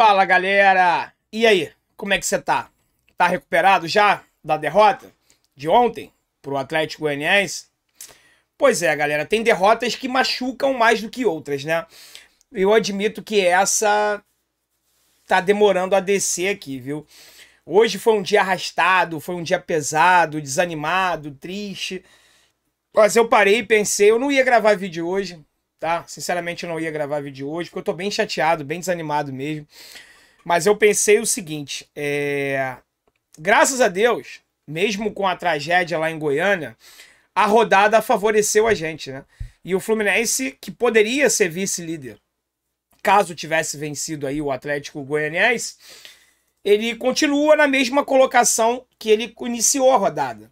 Fala, galera! E aí, como é que você tá? Tá recuperado já da derrota de ontem pro Atlético Goianiense? Pois é, galera, tem derrotas que machucam mais do que outras, né? Eu admito que essa tá demorando a descer aqui, viu? Hoje foi um dia arrastado, foi um dia pesado, desanimado, triste. Mas eu parei e pensei, eu não ia gravar vídeo hoje, tá? Sinceramente, eu não ia gravar vídeo hoje, porque eu tô bem chateado, bem desanimado mesmo. Mas eu pensei o seguinte, graças a Deus, mesmo com a tragédia lá em Goiânia, a rodada favoreceu a gente, né? E o Fluminense, que poderia ser vice-líder, caso tivesse vencido aí o Atlético Goianiense, ele continua na mesma colocação que ele iniciou a rodada,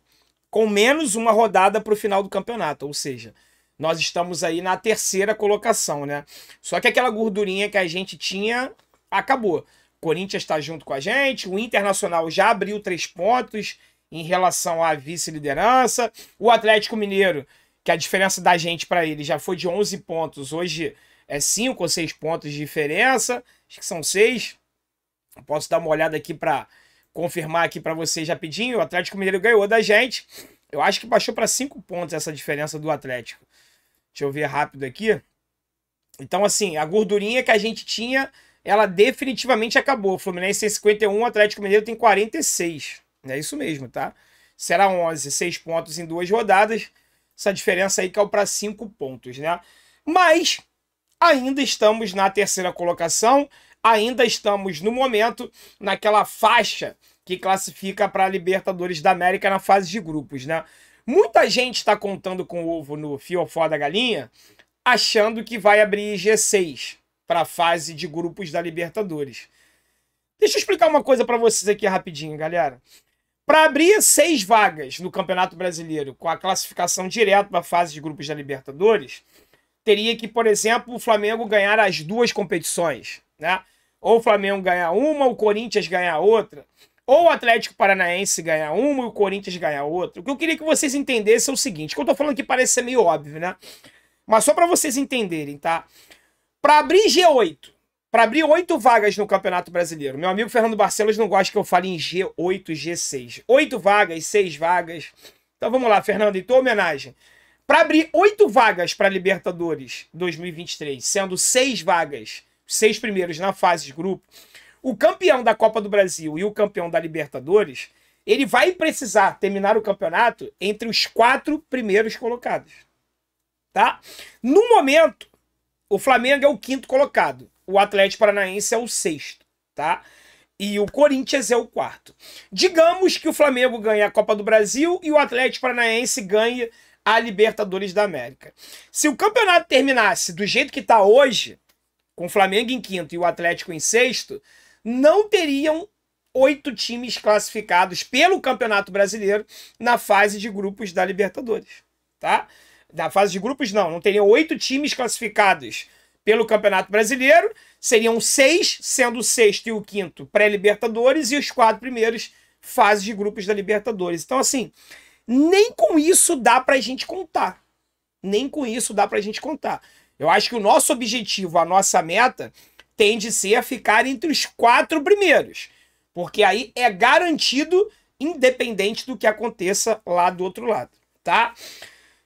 com menos uma rodada para o final do campeonato, ou seja, nós estamos aí na terceira colocação, né? Só que aquela gordurinha que a gente tinha acabou. Corinthians está junto com a gente, o Internacional já abriu 3 pontos em relação à vice-liderança, o Atlético Mineiro, que a diferença da gente para ele já foi de 11 pontos, hoje é 5 ou 6 pontos de diferença, acho que são 6, posso dar uma olhada aqui para confirmar aqui para vocês rapidinho, o Atlético Mineiro ganhou da gente, eu acho que baixou para 5 pontos essa diferença do Atlético, deixa eu ver rápido aqui, então assim, a gordurinha que a gente tinha, ela definitivamente acabou. O Fluminense tem 51, o Atlético Mineiro tem 46. É isso mesmo, tá? Será 11, 6 pontos em 2 rodadas. Essa diferença aí caiu para 5 pontos, né? Mas ainda estamos na terceira colocação, ainda estamos no momento naquela faixa que classifica para a Libertadores da América na fase de grupos, né? Muita gente está contando com o ovo no fiofó da galinha, achando que vai abrir G6 para a fase de grupos da Libertadores. Deixa eu explicar uma coisa para vocês aqui rapidinho, galera. Para abrir 6 vagas no Campeonato Brasileiro com a classificação direto para a fase de grupos da Libertadores, teria que, por exemplo, o Flamengo ganhar as 2 competições, né? Ou o Flamengo ganhar uma, o Corinthians ganhar outra, ou o Atlético Paranaense ganhar uma e o Corinthians ganhar outra. O que eu queria que vocês entendessem é o seguinte, que eu tô falando aqui parece ser meio óbvio, né? Mas só para vocês entenderem, tá? Para abrir G8, para abrir 8 vagas no Campeonato Brasileiro, meu amigo Fernando Barcelos não gosta que eu fale em G8, G6. 8 vagas, 6 vagas. Então vamos lá, Fernando, em tua homenagem. Para abrir 8 vagas para Libertadores 2023, sendo 6 vagas, 6 primeiros na fase de grupo, o campeão da Copa do Brasil e o campeão da Libertadores, ele vai precisar terminar o campeonato entre os 4 primeiros colocados. Tá? No momento, o Flamengo é o 5º colocado. O Atlético Paranaense é o 6º, tá? E o Corinthians é o 4º. Digamos que o Flamengo ganhe a Copa do Brasil e o Atlético Paranaense ganhe a Libertadores da América. Se o campeonato terminasse do jeito que está hoje, com o Flamengo em 5º e o Atlético em 6º, não teriam 8 times classificados pelo Campeonato Brasileiro na fase de grupos da Libertadores, tá? Na fase de grupos, não teriam 8 times classificados pelo Campeonato Brasileiro, seriam 6, sendo o 6º e o 5º pré-Libertadores e os 4 primeiros fases de grupos da Libertadores. Então, assim, nem com isso dá pra gente contar. Nem com isso dá pra gente contar. Eu acho que o nosso objetivo, a nossa meta, tende a ser ficar entre os 4 primeiros, porque aí é garantido, independente do que aconteça lá do outro lado, tá?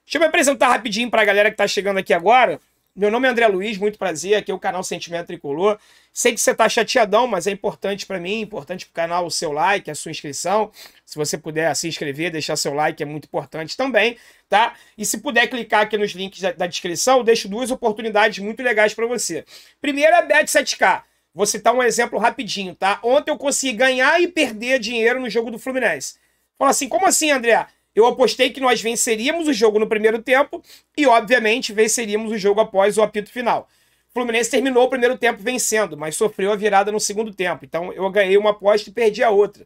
Deixa eu me apresentar rapidinho para a galera que está chegando aqui agora. Meu nome é André Luiz, muito prazer, aqui é o canal Sentimento Tricolor. Sei que você está chateadão, mas é importante para mim, importante para o canal o seu like, a sua inscrição. Se você puder se inscrever, deixar seu like, é muito importante também, tá? E se puder clicar aqui nos links da descrição, eu deixo 2 oportunidades muito legais para você. Primeiro é Bet7k. Vou citar um exemplo rapidinho, tá? Ontem eu consegui ganhar e perder dinheiro no jogo do Fluminense. Fala assim, como assim, André? Eu apostei que nós venceríamos o jogo no primeiro tempo e, obviamente, venceríamos o jogo após o apito final. O Fluminense terminou o primeiro tempo vencendo, mas sofreu a virada no segundo tempo. Então, eu ganhei uma aposta e perdi a outra.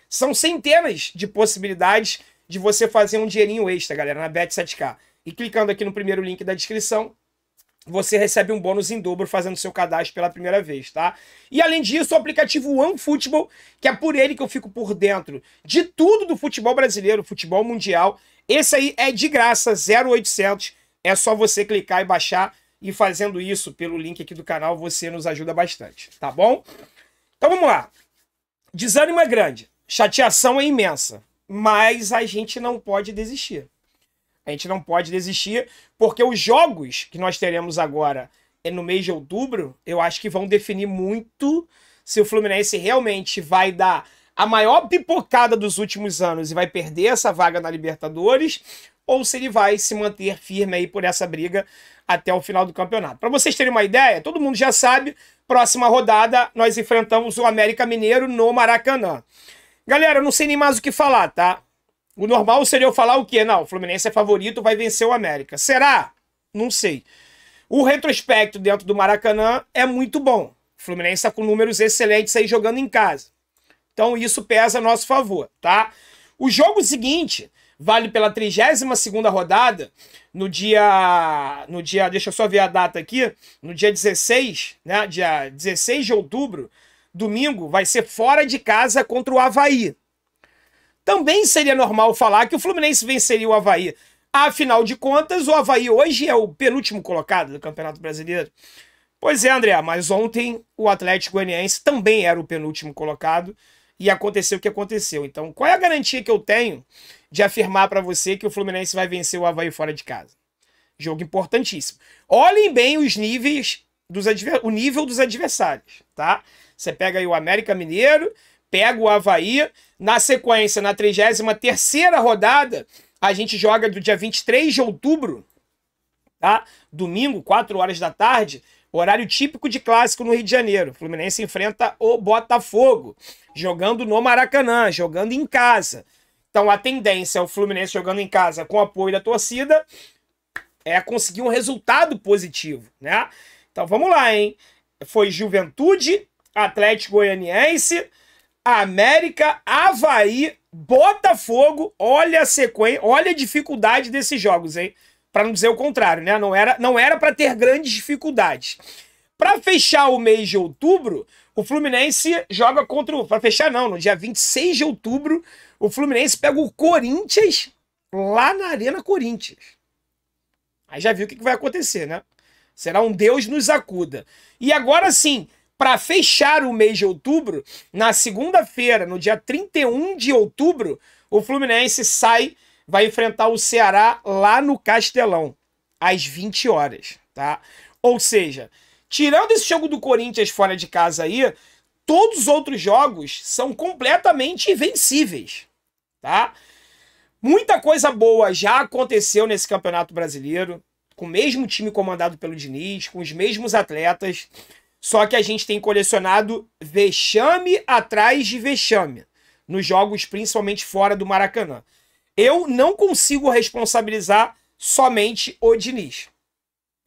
São centenas de possibilidades de você fazer um dinheirinho extra, galera, na Bet7k. E clicando aqui no primeiro link da descrição, você recebe um bônus em dobro fazendo seu cadastro pela primeira vez, tá? E além disso, o aplicativo OneFootball, que é por ele que eu fico por dentro de tudo do futebol brasileiro, futebol mundial. Esse aí é de graça, 0800. É só você clicar e baixar. E fazendo isso pelo link aqui do canal, você nos ajuda bastante, tá bom? Então vamos lá. Desânimo é grande, chateação é imensa, mas a gente não pode desistir. A gente não pode desistir, porque os jogos que nós teremos agora no mês de outubro, eu acho que vão definir muito se o Fluminense realmente vai dar a maior pipocada dos últimos anos e vai perder essa vaga na Libertadores, ou se ele vai se manter firme aí por essa briga até o final do campeonato. Para vocês terem uma ideia, todo mundo já sabe, próxima rodada nós enfrentamos o América Mineiro no Maracanã. Galera, eu não sei nem mais o que falar, tá? O normal seria eu falar o quê? Não, o Fluminense é favorito, vai vencer o América. Será? Não sei. O retrospecto dentro do Maracanã é muito bom. O Fluminense está com números excelentes aí jogando em casa. Então isso pesa a nosso favor, tá? O jogo seguinte vale pela 32ª rodada, no dia, deixa eu só ver a data aqui, no dia 16, né? Dia 16 de outubro, domingo, vai ser fora de casa contra o Avaí. Também seria normal falar que o Fluminense venceria o Avaí. Afinal de contas, o Avaí hoje é o penúltimo colocado do Campeonato Brasileiro. Pois é, André, mas ontem o Atlético Goianiense também era o penúltimo colocado e aconteceu o que aconteceu. Então, qual é a garantia que eu tenho de afirmar para você que o Fluminense vai vencer o Avaí fora de casa? Jogo importantíssimo. Olhem bem os níveis o nível dos adversários, tá? Você pega aí o América Mineiro, pega o Avaí, na sequência, na 33ª rodada, a gente joga do dia 23 de outubro, tá? Domingo, 4 horas da tarde, horário típico de clássico no Rio de Janeiro. O Fluminense enfrenta o Botafogo, jogando no Maracanã, jogando em casa. Então a tendência é o Fluminense jogando em casa com apoio da torcida é conseguir um resultado positivo, né? Então vamos lá, hein? Foi Juventude, Atlético Goianiense, América, Avaí, Botafogo. Olha a sequência, olha a dificuldade desses jogos, hein? Para não dizer o contrário, né? Não era para ter grandes dificuldades. Para fechar o mês de outubro, o Fluminense joga contra o... Para fechar não, no dia 26 de outubro, o Fluminense pega o Corinthians lá na Arena Corinthians. Aí já viu o que vai acontecer, né? Será um Deus nos acuda. E agora sim, para fechar o mês de outubro, na segunda-feira, no dia 31 de outubro, o Fluminense vai enfrentar o Ceará lá no Castelão, às 20 horas, tá? Ou seja, tirando esse jogo do Corinthians fora de casa aí, todos os outros jogos são completamente invencíveis, tá? Muita coisa boa já aconteceu nesse Campeonato Brasileiro, com o mesmo time comandado pelo Diniz, com os mesmos atletas, só que a gente tem colecionado vexame atrás de vexame, nos jogos principalmente fora do Maracanã. Eu não consigo responsabilizar somente o Diniz.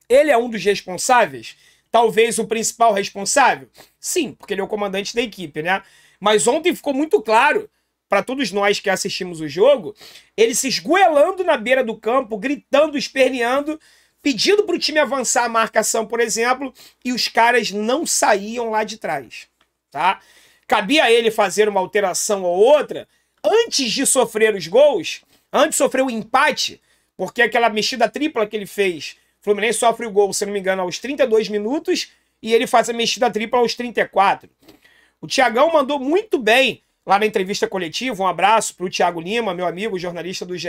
Ele é um dos responsáveis? Talvez o principal responsável? Sim, porque ele é o comandante da equipe, né? Mas ontem ficou muito claro, para todos nós que assistimos o jogo, ele se esgoelando na beira do campo, gritando, esperneando, pedindo para o time avançar a marcação, por exemplo, e os caras não saíam lá de trás, tá? Cabia a ele fazer uma alteração ou outra antes de sofrer os gols, antes de sofrer o empate, porque aquela mexida tripla que ele fez, o Fluminense sofre o gol, se não me engano, aos 32 minutos, e ele faz a mexida tripla aos 34. O Thiagão mandou muito bem lá na entrevista coletiva, um abraço para o Thiago Lima, meu amigo, jornalista do GE,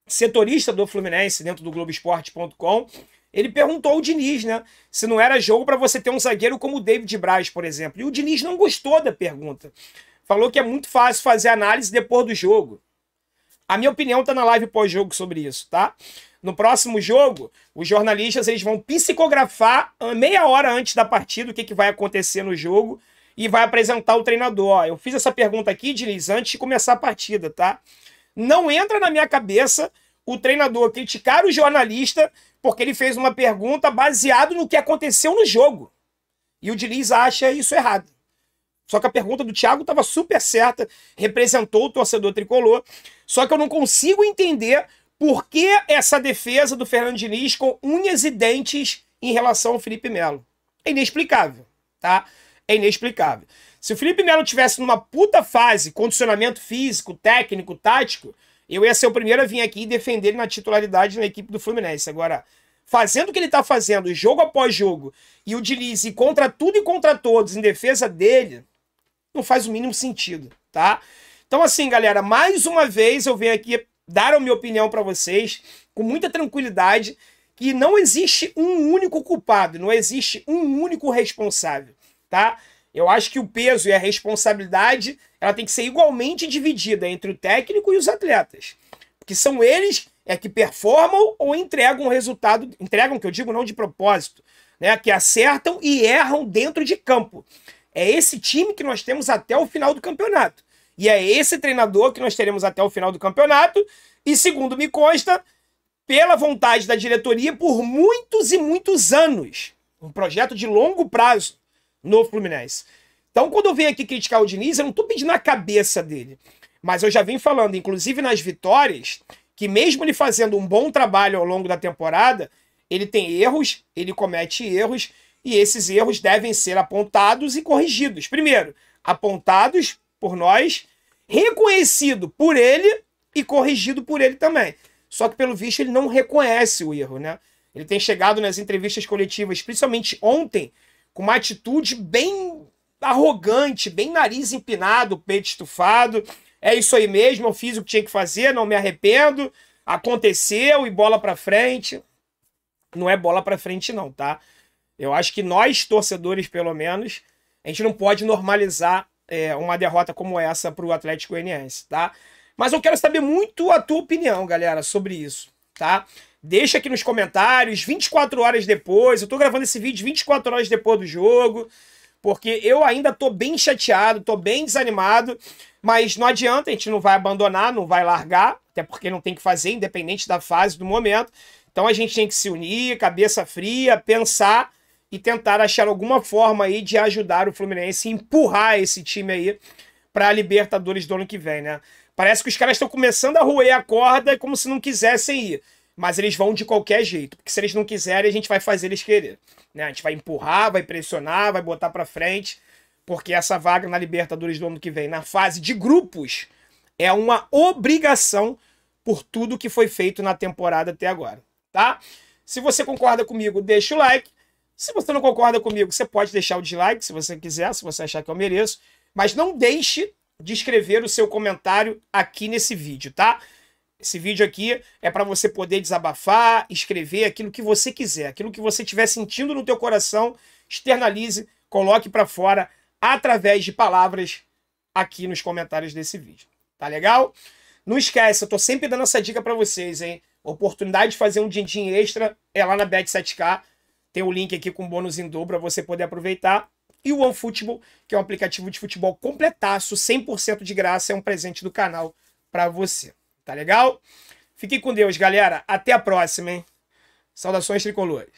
setorista do Fluminense dentro do Globoesporte.com. Ele perguntou ao Diniz, né, se não era jogo para você ter um zagueiro como o David Braz, por exemplo. E o Diniz não gostou da pergunta. Falou que é muito fácil fazer análise depois do jogo. A minha opinião tá na live pós-jogo sobre isso, tá? No próximo jogo, os jornalistas eles vão psicografar meia hora antes da partida o que vai acontecer no jogo e vai apresentar o treinador. Ó, eu fiz essa pergunta aqui, Diniz, antes de começar a partida, tá? Não entra na minha cabeça o treinador criticar o jornalista porque ele fez uma pergunta baseado no que aconteceu no jogo. E o Diniz acha isso errado. Só que a pergunta do Thiago estava super certa, representou o torcedor tricolor. Só que eu não consigo entender por que essa defesa do Fernando Diniz com unhas e dentes em relação ao Felipe Melo. É inexplicável, tá? É inexplicável. Se o Felipe Melo tivesse numa puta fase, condicionamento físico, técnico, tático, eu ia ser o primeiro a vir aqui e defender ele na titularidade na equipe do Fluminense. Agora, fazendo o que ele tá fazendo, jogo após jogo, e o Diniz ir contra tudo e contra todos em defesa dele, não faz o mínimo sentido, tá? Então assim, galera, mais uma vez eu venho aqui dar a minha opinião para vocês, com muita tranquilidade, que não existe um único culpado, não existe um único responsável, tá? Eu acho que o peso e a responsabilidade, ela tem que ser igualmente dividida entre o técnico e os atletas, porque são eles que performam ou entregam o resultado, entregam, que eu digo, não de propósito, né? Que acertam e erram dentro de campo. É esse time que nós temos até o final do campeonato. E é esse treinador que nós teremos até o final do campeonato. E segundo me consta, pela vontade da diretoria, por muitos e muitos anos. Um projeto de longo prazo no Fluminense. Então, quando eu venho aqui criticar o Diniz, eu não estou pedindo a cabeça dele. Mas eu já vim falando, inclusive nas vitórias, que mesmo ele fazendo um bom trabalho ao longo da temporada, ele tem erros, ele comete erros, e esses erros devem ser apontados e corrigidos. Primeiro, apontados por nós, reconhecido por ele e corrigido por ele também. Só que, pelo visto, ele não reconhece o erro, né? Ele tem chegado nas entrevistas coletivas, principalmente ontem, com uma atitude bem arrogante, bem nariz empinado, peito estufado. É isso aí mesmo, eu fiz o que tinha que fazer, não me arrependo, aconteceu e bola pra frente. Não é bola pra frente não, tá? Eu acho que nós, torcedores, pelo menos, a gente não pode normalizar uma derrota como essa pro Atlético Goianiense, tá? Mas eu quero saber muito a tua opinião, galera, sobre isso, tá? Deixa aqui nos comentários, 24 horas depois, eu tô gravando esse vídeo 24 horas depois do jogo, porque eu ainda tô bem chateado, tô bem desanimado, mas não adianta, a gente não vai abandonar, não vai largar, até porque não tem que fazer, independente da fase, do momento. Então a gente tem que se unir, cabeça fria, pensar e tentar achar alguma forma aí de ajudar o Fluminense e empurrar esse time aí para a Libertadores do ano que vem, né? Parece que os caras estão começando a roer a corda como se não quisessem ir. Mas eles vão de qualquer jeito. Porque se eles não quiserem, a gente vai fazer eles querer. Né? A gente vai empurrar, vai pressionar, vai botar pra frente. Porque essa vaga na Libertadores do ano que vem, na fase de grupos, é uma obrigação por tudo que foi feito na temporada até agora. Tá? Se você concorda comigo, deixa o like. Se você não concorda comigo, você pode deixar o dislike, se você quiser, se você achar que eu mereço. Mas não deixe de escrever o seu comentário aqui nesse vídeo, tá? Esse vídeo aqui é para você poder desabafar, escrever aquilo que você quiser, aquilo que você estiver sentindo no teu coração, externalize, coloque para fora através de palavras aqui nos comentários desse vídeo. Tá legal? Não esquece, eu tô sempre dando essa dica para vocês, hein? Oportunidade de fazer um din-din extra é lá na Bet7k. Tem o link aqui com bônus em dobro para você poder aproveitar. E o OneFootball, que é um aplicativo de futebol completaço, 100% de graça, é um presente do canal para você. Tá legal? Fiquem com Deus, galera. Até a próxima, hein? Saudações tricolores.